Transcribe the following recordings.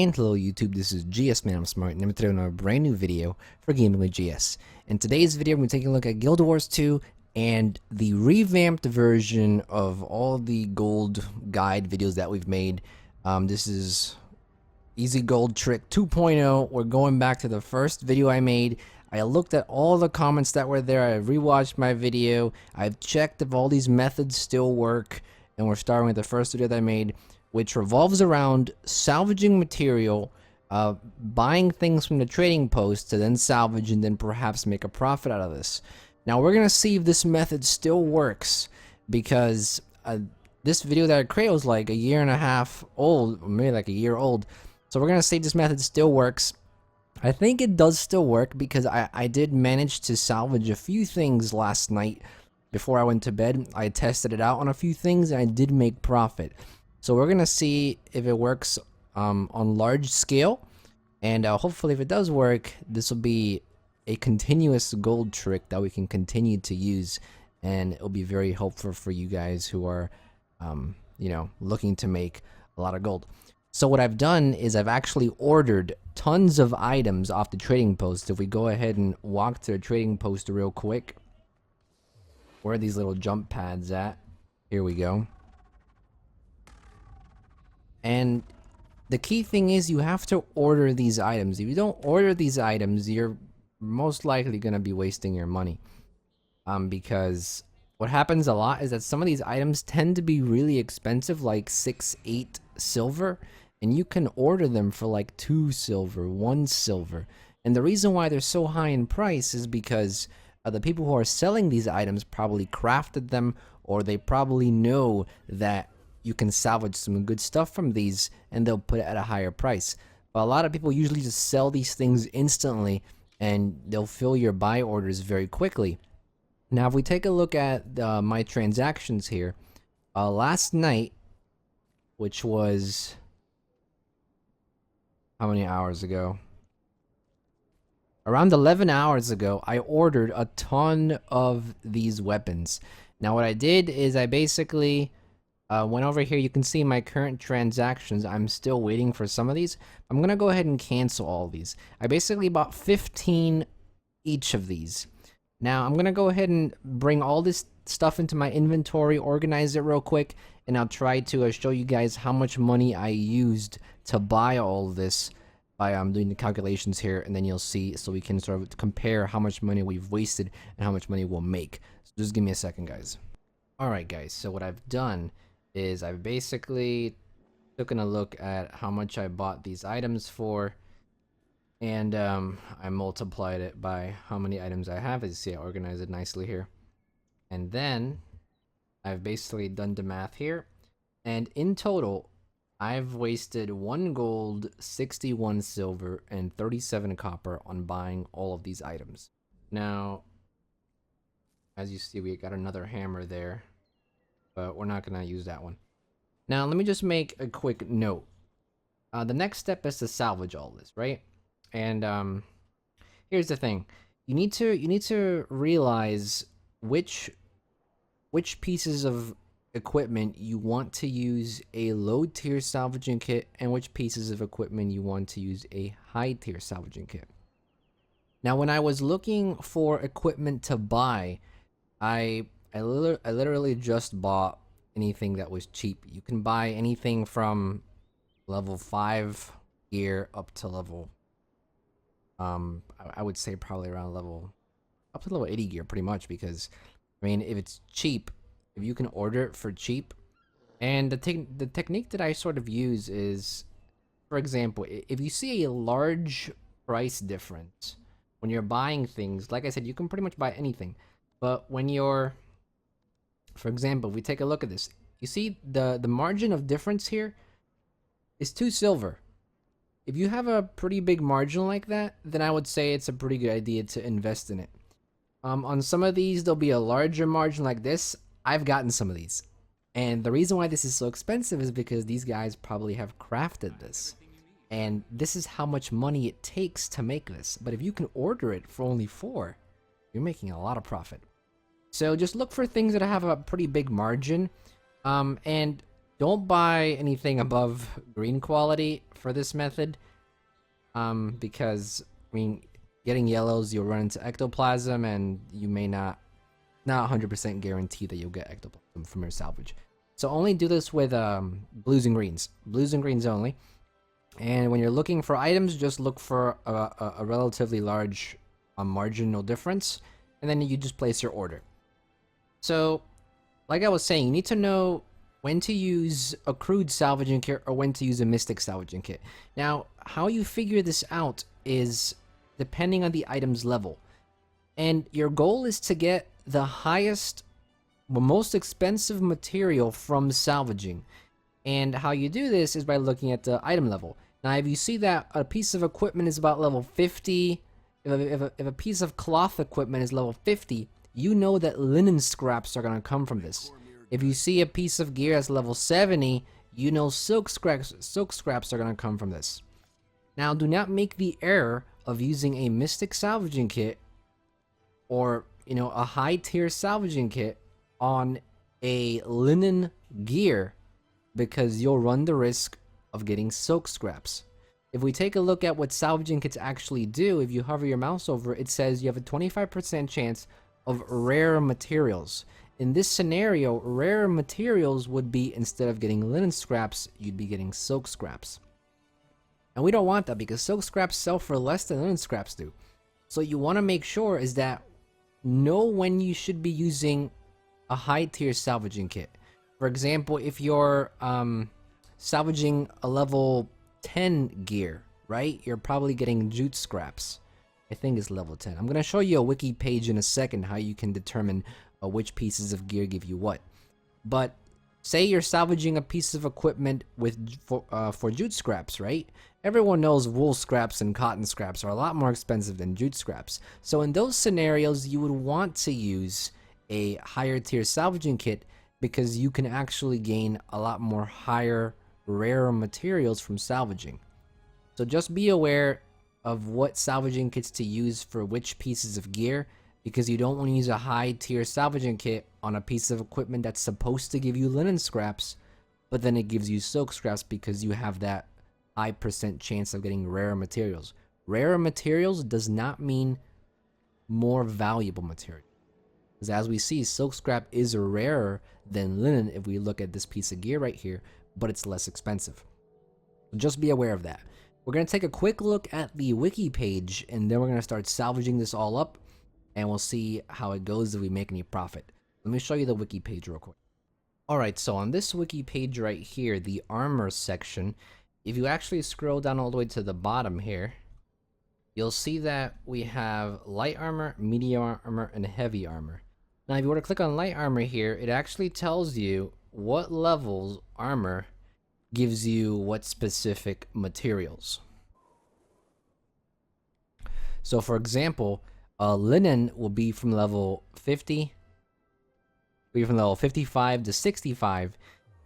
And hello YouTube, this is GS Man I'm Smart, and I'm today on a brand new video for Gaming with GS. In today's video, we're taking a look at Guild Wars 2 and the revamped version of all the gold guide videos that we've made. This is Easy Gold Trick 2.0. We're going back to the first video I made. I looked at all the comments that were there. I rewatched my video. I've checked if all these methods still work, and we're starting with the first video that I made, which revolves around salvaging material, buying things from the trading post to then salvage and then perhaps make a profit out of this. Now we're gonna see if this method still works, because this video that I created was like a year and a half old, or maybe like a year old. So we're gonna see if this method still works. I think it does still work, because I did manage to salvage a few things last night before I went to bed. I tested it out on a few things and I did make profit. So we're gonna see if it works on large scale, and hopefully if it does work, this will be a continuous gold trick that we can continue to use, and it'll be very helpful for you guys who are you know, looking to make a lot of gold. So what I've done is I've actually ordered tons of items off the trading post. If we go ahead and walk to the trading post real quick, where are these little jump pads at? Here we go. And the key thing is you have to order these items. If you don't order these items, you're most likely going to be wasting your money. Because what happens a lot is that some of these items tend to be really expensive, like 6, 8 silver, and you can order them for like 2 silver, 1 silver. And the reason why they're so high in price is because the people who are selling these items probably crafted them, or they probably know that you can salvage some good stuff from these and they'll put it at a higher price. But a lot of people usually just sell these things instantly, and they'll fill your buy orders very quickly. Now if we take a look at my transactions here, last night, which was how many hours ago? Around 11 hours ago, I ordered a ton of these weapons. Now what I did is I basically went over here. You can see my current transactions. I'm still waiting for some of these. I'm gonna go ahead and cancel all of these. I basically bought 15 each of these. Now I'm gonna go ahead and bring all this stuff into my inventory, organize it real quick, and I'll try to show you guys how much money I used to buy all of this by doing the calculations here, and then you'll see, so we can sort of compare how much money we've wasted and how much money we'll make. So just give me a second, guys. Alright guys, so what I've done is I've basically taken a look at how much I bought these items for, and I multiplied it by how many items I have. As you see, I organized it nicely here, and then I've basically done the math here, and in total I've wasted 1 gold, 61 silver, and 37 copper on buying all of these items. Now as you see, we got another hammer there, but we're not gonna use that one. Now let me just make a quick note. The next step is to salvage all this, right? And here's the thing: you need to realize which pieces of equipment you want to use a low tier salvaging kit, and which pieces of equipment you want to use a high tier salvaging kit. Now when I was looking for equipment to buy, I literally just bought anything that was cheap. You can buy anything from level 5 gear up to level I would say probably around up to level 80 gear, pretty much, because I mean, if it's cheap, if you can order it for cheap. And the technique that I sort of use is, for example, if you see a large price difference when you're buying things, like I said, you can pretty much buy anything. But when you're, for example, if we take a look at this, you see the margin of difference here is 2 silver. If you have a pretty big margin like that, then I would say it's a pretty good idea to invest in it. On some of these, there'll be a larger margin like this. I've gotten some of these. And the reason why this is so expensive is because these guys probably have crafted this. And this is how much money it takes to make this. But if you can order it for only 4, you're making a lot of profit. So just look for things that have a pretty big margin. And don't buy anything above green quality for this method, because I mean, getting yellows, you'll run into ectoplasm, and you may not 100% guarantee that you'll get ectoplasm from your salvage. So only do this with blues and greens only. And when you're looking for items, just look for a relatively large marginal difference, and then you just place your order. So, like I was saying, you need to know when to use a crude salvaging kit or when to use a mystic salvaging kit. Now, how you figure this out is depending on the item's level. And your goal is to get the highest, most expensive material from salvaging. And how you do this is by looking at the item level. Now, if you see that a piece of equipment is about level 50, if a piece of cloth equipment is level 50, you know that linen scraps are going to come from this. If you see a piece of gear that's level 70, you know silk scraps are going to come from this. Now, do not make the error of using a mystic salvaging kit or, you know, a high tier salvaging kit on a linen gear, because you'll run the risk of getting silk scraps. If we take a look at what salvaging kits actually do, if you hover your mouse over it, says you have a 25% chance of rare materials. In this scenario, rare materials would be, instead of getting linen scraps, you'd be getting silk scraps. And we don't want that, because silk scraps sell for less than linen scraps do. So you want to make sure is that know when you should be using a high tier salvaging kit. For example, if you're salvaging a level 10 gear, right? You're probably getting jute scraps. I think it's level 10. I'm going to show you a wiki page in a second how you can determine which pieces of gear give you what. But say you're salvaging a piece of equipment for jute scraps, right? Everyone knows wool scraps and cotton scraps are a lot more expensive than jute scraps. So in those scenarios, you would want to use a higher tier salvaging kit, because you can actually gain a lot more higher, rarer materials from salvaging. So just be aware of what salvaging kits to use for which pieces of gear, because you don't want to use a high tier salvaging kit on a piece of equipment that's supposed to give you linen scraps, but then it gives you silk scraps because you have that high percent chance of getting rare materials. Rare materials does not mean more valuable material. Because as we see, silk scrap is rarer than linen if we look at this piece of gear right here, but it's less expensive. Just be aware of that. We're going to take a quick look at the wiki page, and then we're going to start salvaging this all up, and we'll see how it goes if we make any profit. Let me show you the wiki page real quick. Alright, so on this wiki page right here, the armor section, if you actually scroll down all the way to the bottom here, you'll see that we have light armor, medium armor, and heavy armor. Now, if you were to click on light armor here, it actually tells you what levels armor gives you what specific materials. So, for example, linen will be from level 50, from level 55 to 65,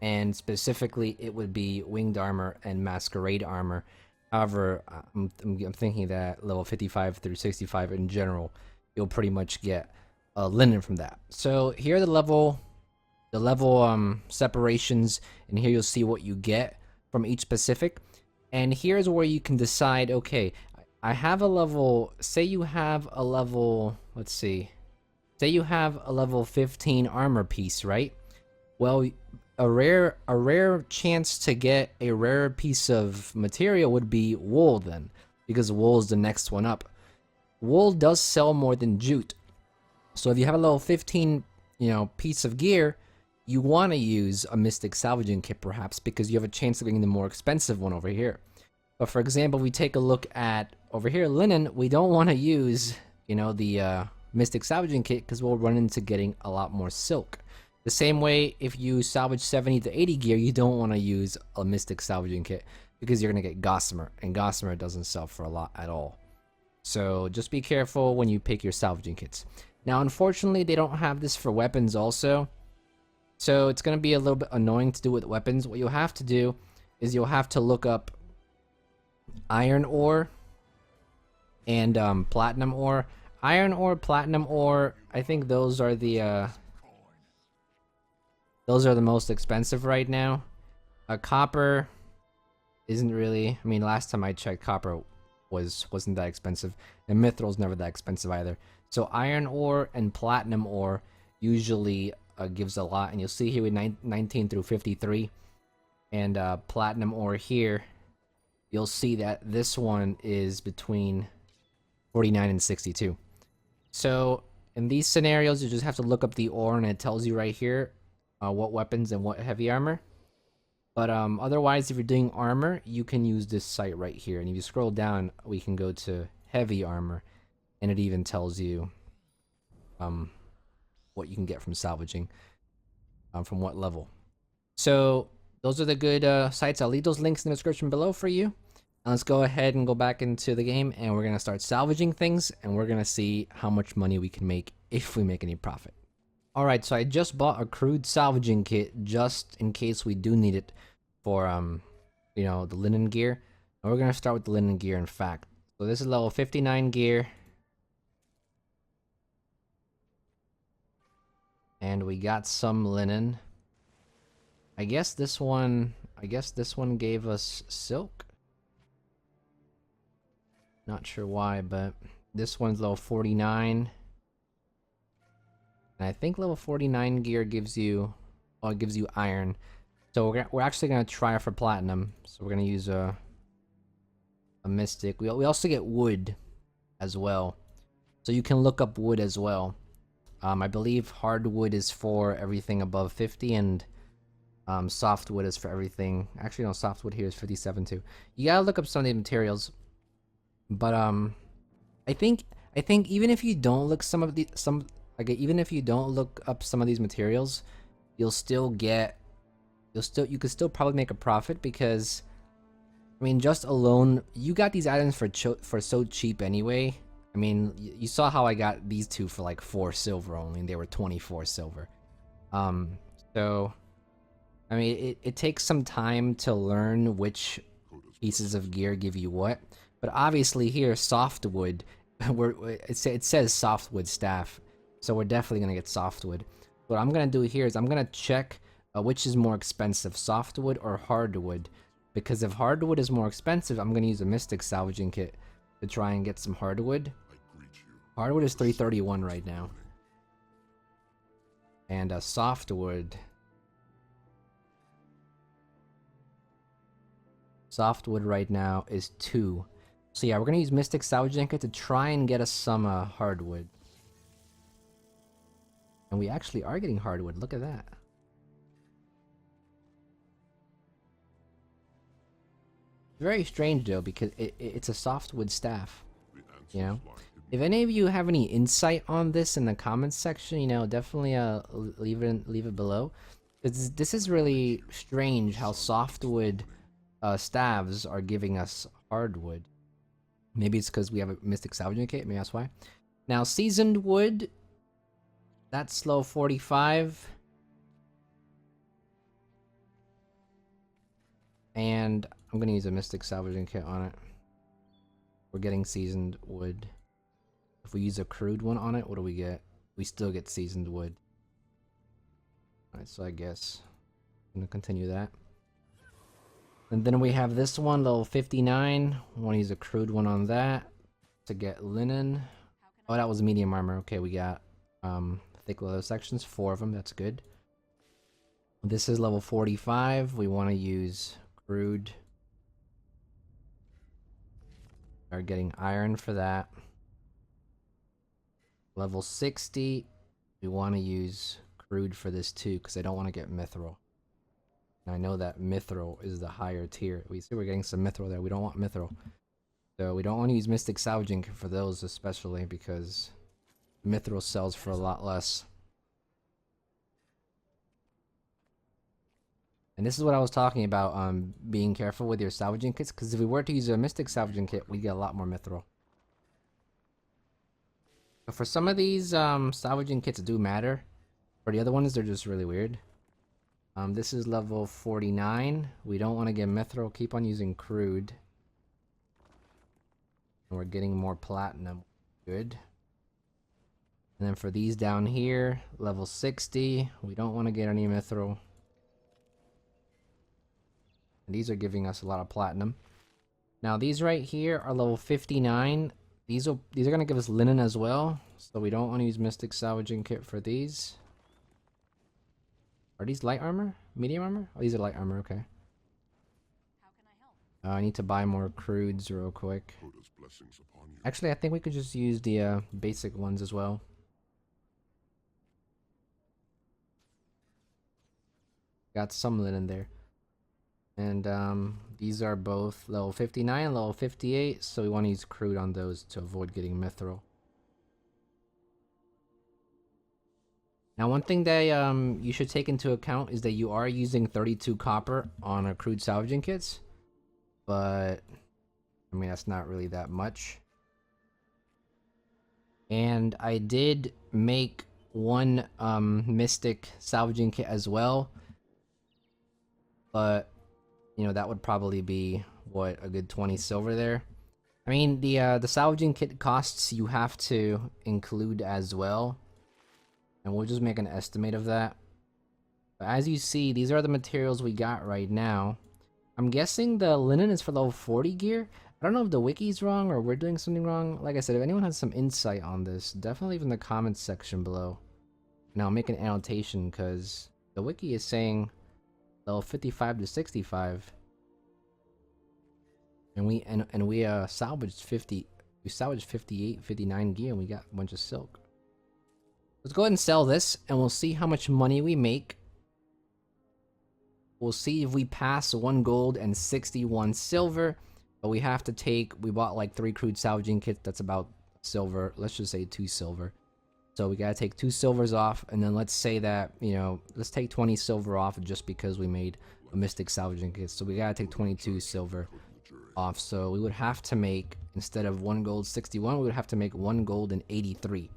and specifically it would be winged armor and masquerade armor. However, I'm thinking that level 55 through 65 in general, you'll pretty much get linen from that. So here are the level separations, and here you'll see what you get from each specific. And here's where you can decide, okay, I have a level, say you have a level, let's see, say you have a level 15 armor piece, right? Well, a rare chance to get a rare piece of material would be wool then, because wool is the next one up. Wool does sell more than jute. So if you have a level 15, piece of gear, you want to use a mystic salvaging kit perhaps, because you have a chance of getting the more expensive one over here. But for example, we take a look at over here linen, we don't want to use, the mystic salvaging kit, because we'll run into getting a lot more silk. The same way, if you salvage 70 to 80 gear, you don't want to use a mystic salvaging kit, because you're going to get gossamer, and gossamer doesn't sell for a lot at all. So just be careful when you pick your salvaging kits. Now, unfortunately, they don't have this for weapons also. So it's going to be a little bit annoying to do with weapons. What you'll have to do is you'll have to look up iron ore and platinum ore. Iron ore, platinum ore, I think those are the most expensive right now. Copper isn't really. I mean, last time I checked, copper wasn't that expensive, and mithril's never that expensive either. So iron ore and platinum ore usually gives a lot, and you'll see here with 19 through 53, and platinum ore here, you'll see that this one is between 49 and 62. So in these scenarios, you just have to look up the ore, and it tells you right here what weapons and what heavy armor. But otherwise, if you're doing armor, you can use this site right here. And if you scroll down, we can go to heavy armor, and it even tells you what you can get from salvaging, from what level. So those are the good sites. I'll leave those links in the description below for you. Let's go ahead and go back into the game, and we're gonna start salvaging things, and we're gonna see how much money we can make if we make any profit. Alright, so I just bought a crude salvaging kit just in case we do need it for, you know, the linen gear. And we're gonna start with the linen gear, in fact. So this is level 59 gear. And we got some linen. I guess this one gave us silk. Not sure why, but this one's level 49. And I think level 49 gear gives you, well, it gives you iron. So we're actually gonna try for platinum. So we're gonna use a mystic. We also get wood as well. So you can look up wood as well. I believe hardwood is for everything above 50, and softwood is for everything. Actually, no, softwood here is 57 too. You gotta look up some of the materials. But I think even if you don't look even if you don't look up some of these materials, you could still probably make a profit, because I mean, just alone, you got these items for so cheap anyway. I mean, you saw how I got these two for like 4 silver only, and they were 24 silver. So I mean, it takes some time to learn which pieces of gear give you what. But obviously here, softwood, it says softwood staff, so we're definitely gonna get softwood. What I'm gonna do here is I'm gonna check which is more expensive, softwood or hardwood. Because if hardwood is more expensive, I'm gonna use a mystic salvaging kit to try and get some hardwood. Hardwood is 331 right now, and softwood right now is 2. So yeah, we're gonna use mystic salvaging kit to try and get us some hardwood. And we actually are getting hardwood. Look at that. Very strange though, because it's a softwood staff, you know. If any of you have any insight on this in the comments section, you know, definitely leave it below. This is really strange how softwood staves are giving us hardwood. Maybe it's because we have a mystic salvaging kit. Maybe that's why. Now seasoned wood, that's low 45. And I'm gonna use a mystic salvaging kit on it. We're getting seasoned wood. If we use a crude one on it, what do we get? We still get seasoned wood. Alright, so I guess I'm gonna continue that. And then we have this one, level 59. I want to use a crude one on that to get linen. Oh, that was medium armor. Okay, we got thick leather sections, 4 of them. That's good. This is level 45. We want to use crude. Are getting iron for that. Level 60. We want to use crude for this too, because I don't want to get mithril. And I know that mithril is the higher tier. We see we're getting some mithril there. We don't want mithril. So we don't want to use mystic salvaging for those, especially because mithril sells for a lot less. And this is what I was talking about, being careful with your salvaging kits, because if we were to use a mystic salvaging kit, we get a lot more mithril. But for some of these salvaging kits do matter. For the other ones, they're just really weird. This is level 49. We don't want to get mithril. Keep on using crude. And we're getting more platinum. Good. And then for these down here, level 60. We don't want to get any mithril. And these are giving us a lot of platinum. Now these right here are level 59. These are gonna give us linen as well. So we don't want to use Mystic Salvaging Kit for these. Are these light armor? Medium armor? Oh, these are light armor, okay. I need to buy more crudes real quick. Actually, I think we could just use the basic ones as well. Got some linen there. And these are both level 59 and level 58, so we want to use crude on those to avoid getting mithril. Now, one thing that you should take into account is that you are using 32 copper on our crude salvaging kits. But, I mean, that's not really that much. And I did make one mystic salvaging kit as well. But, you know, that would probably be, what, a good 20 silver there. I mean, the salvaging kit costs you have to include as well. And we'll just make an estimate of that. But as you see, these are the materials we got right now. I'm guessing the linen is for level 40 gear. I don't know if the wiki's wrong or we're doing something wrong. Like I said, if anyone has some insight on this, definitely leave in the comments section below. And I'll make an annotation because the wiki is saying level 55 to 65. And we salvaged 50. We salvaged 58, 59 gear and we got a bunch of silk. Let's go ahead and sell this, and we'll see how much money we make. We'll see if we pass 1 gold and 61 silver. But we have to take... We bought like 3 crude salvaging kits. That's about silver. Let's just say 2 silver. So we gotta take 2 silvers off. And then let's say that, you know... Let's take 20 silver off just because we made a mystic salvaging kit. So we gotta take 22 silver off. So we would have to make... Instead of 1 gold 61, we would have to make 1 gold and 83.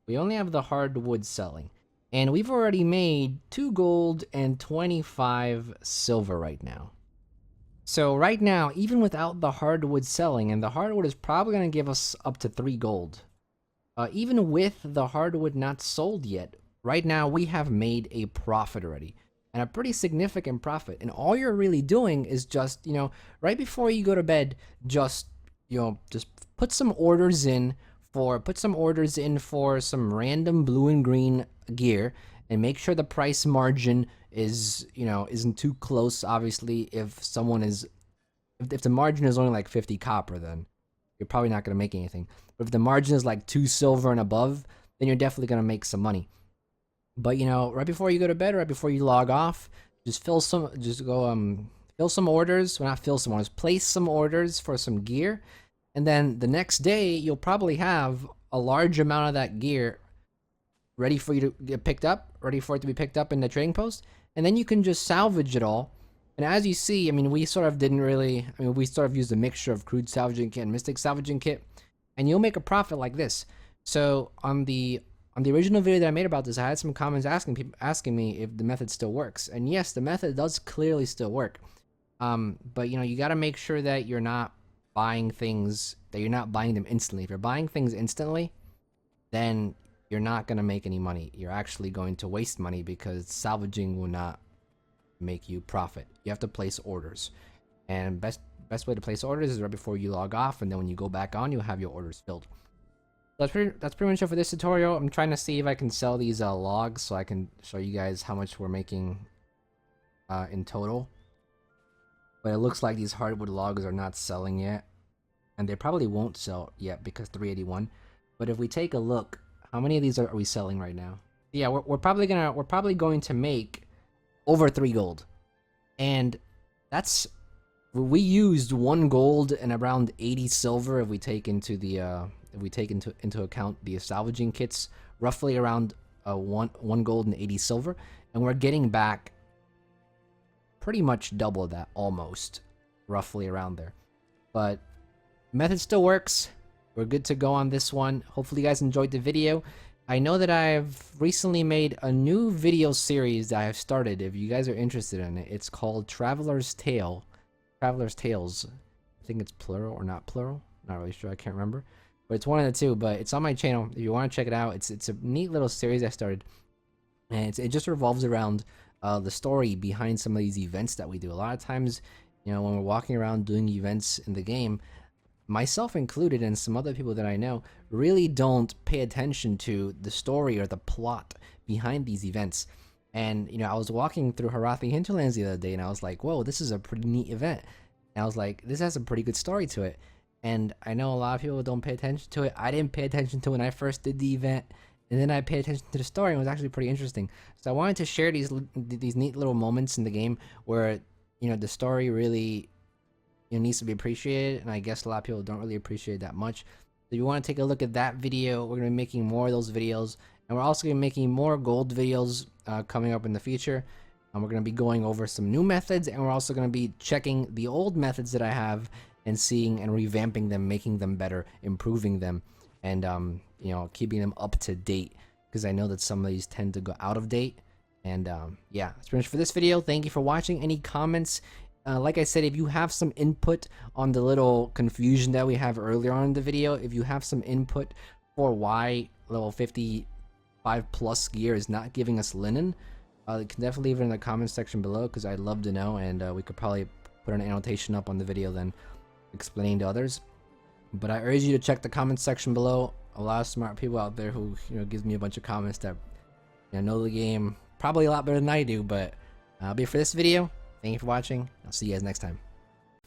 We only have the hardwood selling. And we've already made 2 gold and 25 silver right now. So right now, even without the hardwood selling, and the hardwood is probably going to give us up to 3 gold. Even with the hardwood not sold yet, right now we have made a profit already. And a pretty significant profit. And all you're really doing is just, you know, right before you go to bed, just, you know, just put some orders in for some random blue and green gear and make sure the price margin is, you know, isn't too close. Obviously, if the margin is only like 50 copper, then you're probably not going to make anything. But if the margin is like 2 silver and above, then you're definitely going to make some money. But, you know, right before you go to bed, right before you log off, just fill some orders. Well, not fill some orders, place some orders for some gear. And then the next day, you'll probably have a large amount of that gear ready for you to get picked up, ready for it to be picked up in the trading post. And then you can just salvage it all. And as you see, I mean, we sort of used a mixture of crude salvaging kit and mystic salvaging kit. And you'll make a profit like this. So on the original video that I made about this, I had some comments asking me if the method still works. And yes, the method does clearly still work. But, you know, you got to make sure that you're not buying things, that you're not buying them instantly. If you're buying things instantly, then you're not going to make any money. You're actually going to waste money because salvaging will not make you profit. You have to place orders. And best way to place orders is right before you log off, and then when you go back on, you'll have your orders filled. That's pretty much it for this tutorial. I'm trying to see if I can sell these logs so I can show you guys how much we're making in total. But it looks like these hardwood logs are not selling yet. And they probably won't sell yet because 381. But if we take a look, how many of these are we selling right now? Yeah, we're probably going to make over 3 gold. And that's, we used 1 gold and around 80 silver if we take into account the salvaging kits, roughly around 1 gold and 80 silver, and we're getting back pretty much double that, almost, roughly around there. But method still works. We're good to go on this one. Hopefully you guys enjoyed the video. I know that I've recently made a new video series that I have started. If you guys are interested in it, it's called Traveler's Tales. I think it's plural or not plural. Not really sure. I can't remember. But it's one of the two. But it's on my channel. If you want to check it out, it's a neat little series I started. And it just revolves around the story behind some of these events that we do. A lot of times, you know, when we're walking around doing events in the game, myself included and some other people that I know really don't pay attention to the story or the plot behind these events. And, you know, I was walking through Harathi Hinterlands the other day and I was like, whoa, this is a pretty neat event. And I was like, this has a pretty good story to it. And I know a lot of people don't pay attention to it. I didn't pay attention to it when I first did the event. And then I paid attention to the story and it was actually pretty interesting. So I wanted to share these neat little moments in the game where, you know, the story really, you know, needs to be appreciated. And I guess a lot of people don't really appreciate it that much. So if you want to take a look at that video, we're going to be making more of those videos. And we're also going to be making more gold videos coming up in the future. And we're going to be going over some new methods. And we're also going to be checking the old methods that I have and seeing and revamping them, making them better, improving them. And, you know, keeping them up to date, because I know that some of these tend to go out of date. And yeah, that's pretty much for this video. Thank you for watching. Any comments? Like I said, if you have some input on the little confusion that we have earlier on in the video, if you have some input for why level 55 plus gear is not giving us linen, you can definitely leave it in the comments section below, because I'd love to know, and we could probably put an annotation up on the video then explaining to others. But I urge you to check the comments section below. A lot of smart people out there who, you know, gives me a bunch of comments that, you know the game probably a lot better than I do. But that'll be it for this video. Thank you for watching. I'll see you guys next time.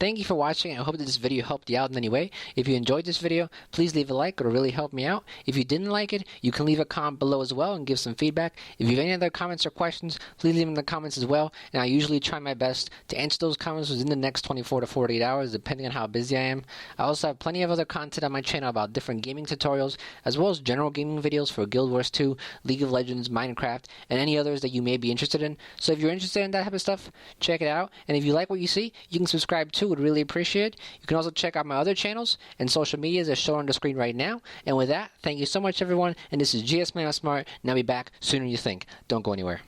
Thank you for watching. I hope that this video helped you out in any way. If you enjoyed this video, please leave a like. It'll really help me out. If you didn't like it, you can leave a comment below as well and give some feedback. If you have any other comments or questions, please leave them in the comments as well. And I usually try my best to answer those comments within the next 24 to 48 hours, depending on how busy I am. I also have plenty of other content on my channel about different gaming tutorials, as well as general gaming videos for Guild Wars 2, League of Legends, Minecraft, and any others that you may be interested in. So if you're interested in that type of stuff, check it out. And if you like what you see, you can subscribe too. Would really appreciate it. You can also check out my other channels and social medias as shown on the screen right now. And with that, thank you so much, everyone. And this is GS Man Smart, and I'll be back sooner than you think. Don't go anywhere.